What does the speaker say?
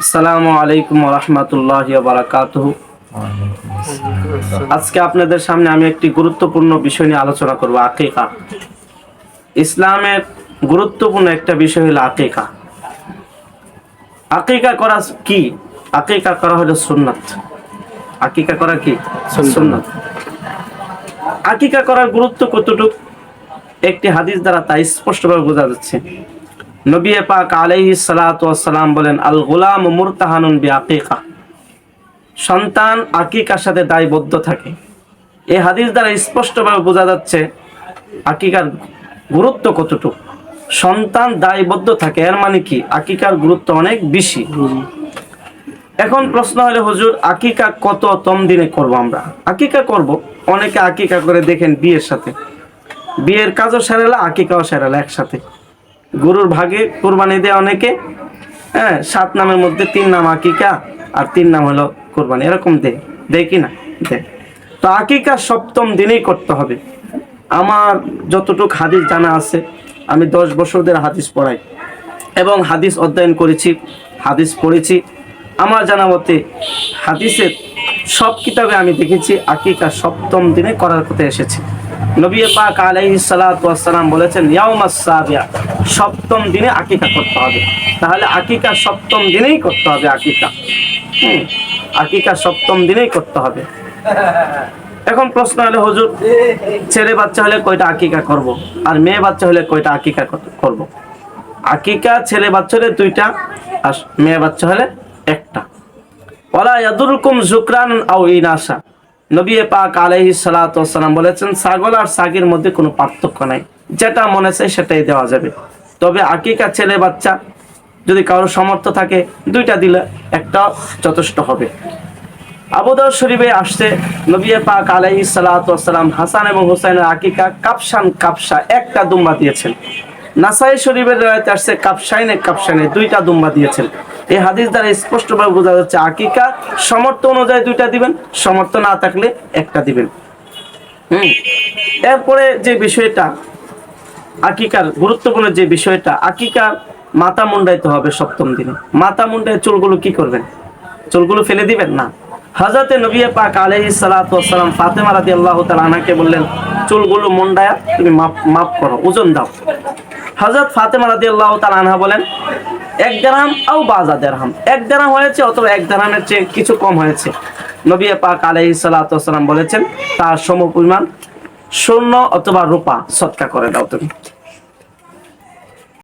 আসসালামু আলাইকুম ওয়া রাহমাতুল্লাহি ওয়া বারাকাতুহু। আজকে আপনাদের সামনে আমি একটি গুরুত্বপূর্ণ বিষয় নিয়ে আলোচনা করব, আকিকা। ইসলামের গুরুত্বপূর্ণ একটা বিষয় হলো আকিকা। আকিকা করা কি? আকিকা করা হলো সুন্নাত। আকিকা করা কি? সুন্নাত। আকিকা করার গুরুত্ব কতটুকু একটি হাদিস দ্বারা তা স্পষ্টভাবে বোঝা যাচ্ছে। নবী পাক আলাইহিস সালাতু ওয়াস সালাম বলেন, আল গুলাম মুরতাহানুন বিআকিকা। সন্তান আকিকার সাথে দায়বদ্ধ থাকে। এই হাদিস দ্বারা স্পষ্টভাবে বোঝা যাচ্ছে আকিকার গুরুত্ব কতটুকু। সন্তান দায়বদ্ধ থাকে, এর মানে কি আকিকার গুরুত্ব অনেক বেশি। এখন প্রশ্ন হলো, হুজুর আকিকা কততম দিনে করব? আমরা আকিকা করব, অনেকে আকিকা করে দেখেন বিয়ের সাথে, বিয়ের কাজও সেরেলা আকিকাও সেরেলা একসাথে। গরুর ভাগে কোরবানি দেয় অনেকে, 7 নামের মধ্যে 3 নাম আকিকা আর 3 নাম হলো কোরবানি, এরকম দেয় কি না? দেয়। তো আকিকা 7ম দিনেই করতে হবে। আমার যতটুকু হাদিস জানা আছে, আমি 10 বছর ধরে হাদিস পড়াই এবং হাদিস অধ্যয়ন করেছি, হাদিস পড়েছি। আমার জানা মতে হাদিসের সব কিতাবে আমি দেখেছি আকিকা 7ম দিনে করার কথা এসেছে। নবী পাক আলাইহিস সালাতু ওয়াস সালাম বলেছেন, ইয়াউমাস সাবিয়া, 7ম দিনে আকিকা করতে হবে। তাহলে আকিকা 7ম দিনেই করতে হবে। আকিকা 7ম দিনেই করতে হবে। এখন প্রশ্ন হলো, হুজুর ছেলে বাচ্চা হলে কয়টা আকিকা করব, আর মেয়ে বাচ্চা হলে কয়টা আকিকা করব? আকিকা ছেলে বাচ্চা হলে 2টা, আর মেয়ে বাচ্চা হলে 1টা। ওয়ালা ইয়াদুরকুম যুকরান আও ইনাসা। নবী পাক আলাইহিস সালাতু ওয়াস সালাম বলেছেন, ছাগল আর ছাগির মধ্যে কোনো পার্থক্য নাই, যেটা মনে চায় সেটাই দেওয়া যাবে। তবে আকিকা ছেলে বাচ্চা যদি কারোর সামর্থ্য থাকে 2টা দিলে 1টা যথেষ্ট হবে। আবু দাউদ শরীফে আসছে, নবী পাক আলাইহিস সালাতু ওয়াস সালাম হাসান এবং হুসাইনের আকিকা কাবশা 1টা দুম্বা দিয়েছেন। নাসাই শরীফের riwayat আসছে কাবশাইনে 2টা দুম্বা দিয়েছেন। এই হাদিস দ্বারা স্পষ্টভাবে বোঝা যাচ্ছে আকিকা সামর্থ্য অনুযায়ী 2টা দিবেন, সামর্থ্য না থাকলে 1টা দিবেন। এরপরে যে বিষয়টা আকিকার গুরুত্বপূর্ণ, যে বিষয়টা আকিকা মাথা মুন্ডাইতে হবে 7ম দিনে। মাথা মুন্ডায় চুলগুলো কি করবেন? চুলগুলো ফেলে দিবেন না। হযরতে নবী পাক আলাইহিস সালাতু ওয়াস সালাম ফাতেমা রাদিয়াল্লাহু তাআলা আনহাকে বললেন, চুলগুলো মুন্ডায়া তুমি মাপ করো, ওজন দাও। হযরত ফাতেমা রাদিয়াল্লাহু তাআলা আনহা বলেন, 1 দিরহাম আও বাযা দিরহাম, 1 দিরহাম হয়েছে অথবা 1 দিরহামের চেয়ে কিছু কম হয়েছে। নবী পাক আলাইহিস সালাতু ওয়াস সালাম বলেছেন, তার সমপরিমাণ স্বর্ণ অথবা রূপা সদকা করে দাও তুমি।